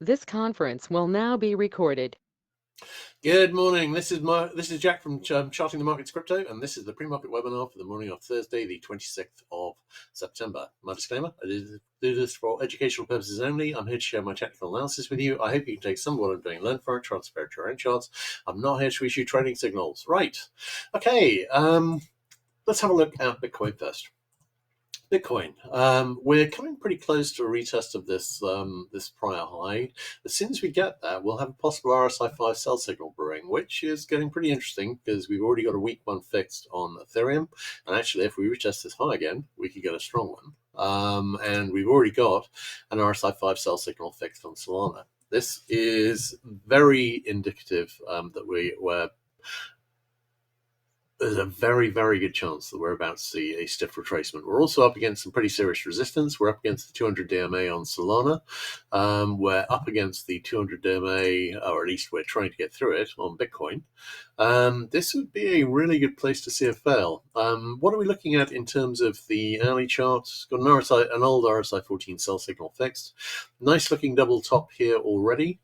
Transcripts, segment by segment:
This conference will now be recorded. Good morning. This is Jack from Charting the Markets Crypto, and this is the pre-market webinar for the morning of Thursday, the 26th of September. My disclaimer: I do this for educational purposes only. I'm here to share my technical analysis with you. I hope you can take some of what I'm doing, learn from it, transfer it to your own charts. I'm not here to issue trading signals. Right? Okay. Let's have a look at Bitcoin first. Bitcoin. We're coming pretty close to a retest of this this prior high. As soon as we get that, we'll have a possible RSI 5 sell signal brewing, which is getting pretty interesting because we've already got a weak one fixed on Ethereum. And actually, if we retest this high again, we could get a strong one. And we've already got an RSI 5 sell signal fixed on Solana. This is very indicative that there's a very, very good chance that we're about to see a stiff retracement. We're also up against some pretty serious resistance. We're up against the 200 DMA on Solana. We're up against the 200 DMA, or at least we're trying to get through it on Bitcoin. This would be a really good place to see a fail. What are we looking at in terms of the hourly chart? It's got an old RSI 14 sell signal fixed. Nice looking double top here already.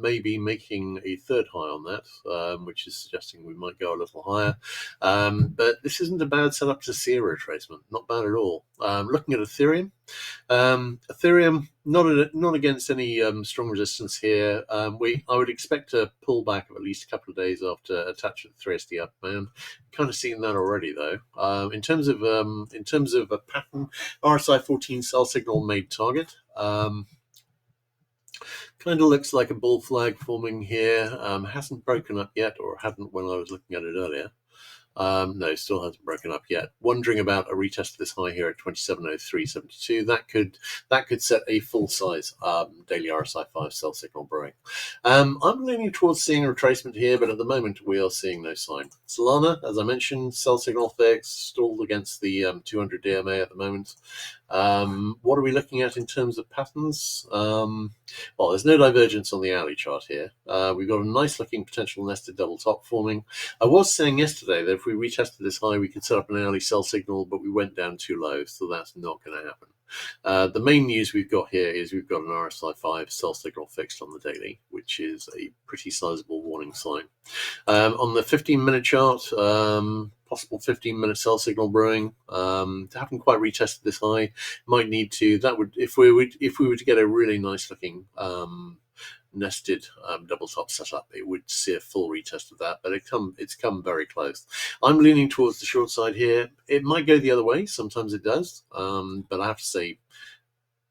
Maybe making a third high on that, which is suggesting we might go a little higher. But this isn't a bad setup to see a retracement. Not bad at all. Looking at Ethereum. Ethereum not against any strong resistance here. I would expect a pullback of at least a couple of days after a touch of the 3SD up band. Kind of seen that already though. In terms of a pattern, RSI 14 sell signal made target. Kind of looks like a bull flag forming here. Hasn't broken up yet, or hadn't when I was looking at it earlier. No, still hasn't broken up yet. Wondering about a retest of this high here at 27.0372. That could set a full size daily RSI 5 sell signal brewing. I'm leaning towards seeing a retracement here, but at the moment we are seeing no sign. Solana, as I mentioned, sell signal fixed, stalled against the 200 DMA at the moment. What are we looking at in terms of patterns? Well, there's no divergence on the hourly chart here. We've got a nice looking potential nested double top forming. I was saying yesterday that if we retested this high, we could set up an early sell signal, but we went down too low, so that's not going to happen. The main news we've got here is we've got an RSI 5 sell signal fixed on the daily, which is a pretty sizable warning sign. On the 15-minute chart, possible 15-minute sell signal brewing. Haven't quite retested this high. Might need to. That would, if we were to get a really nice looking nested double top setup, it would see a full retest of that, but it's come very close. I'm leaning towards the short side here. It might go the other way. Sometimes it does, but I have to say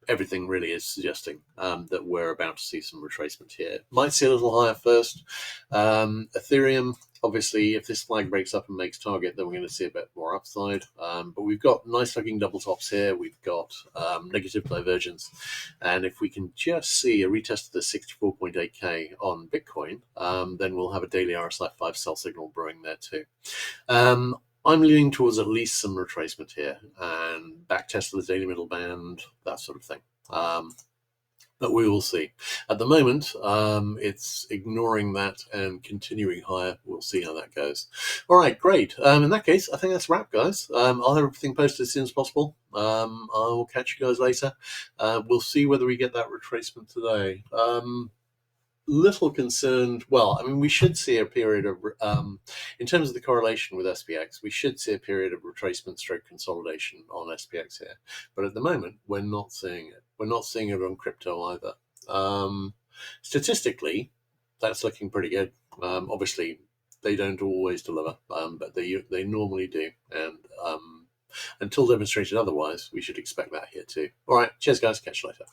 everything really is suggesting that we're about to see some retracement here. Might see a little higher first. Ethereum, obviously, if this flag breaks up and makes target, then we're going to see a bit more upside. But we've got nice looking double tops here. We've got negative divergence. And if we can just see a retest of the 64.8K on Bitcoin, then we'll have a daily RSI 5 sell signal brewing there too. I'm leaning towards at least some retracement here and back test of the daily middle band, that sort of thing. But we will see. At the moment, it's ignoring that and continuing higher. We'll see how that goes. All right, great. In that case, I think that's a wrap, guys. I'll have everything posted as soon as possible. I'll catch you guys later. We'll see whether we get that retracement today. Little concerned. Well, I mean, we should see a period of, in terms of the correlation with SPX, we should see a period of retracement stroke consolidation on SPX here. But at the moment, we're not seeing it. We're not seeing it on crypto either. Statistically, that's looking pretty good. Obviously, they don't always deliver, but they normally do. And until demonstrated otherwise, we should expect that here too. All right, cheers, guys. Catch you later.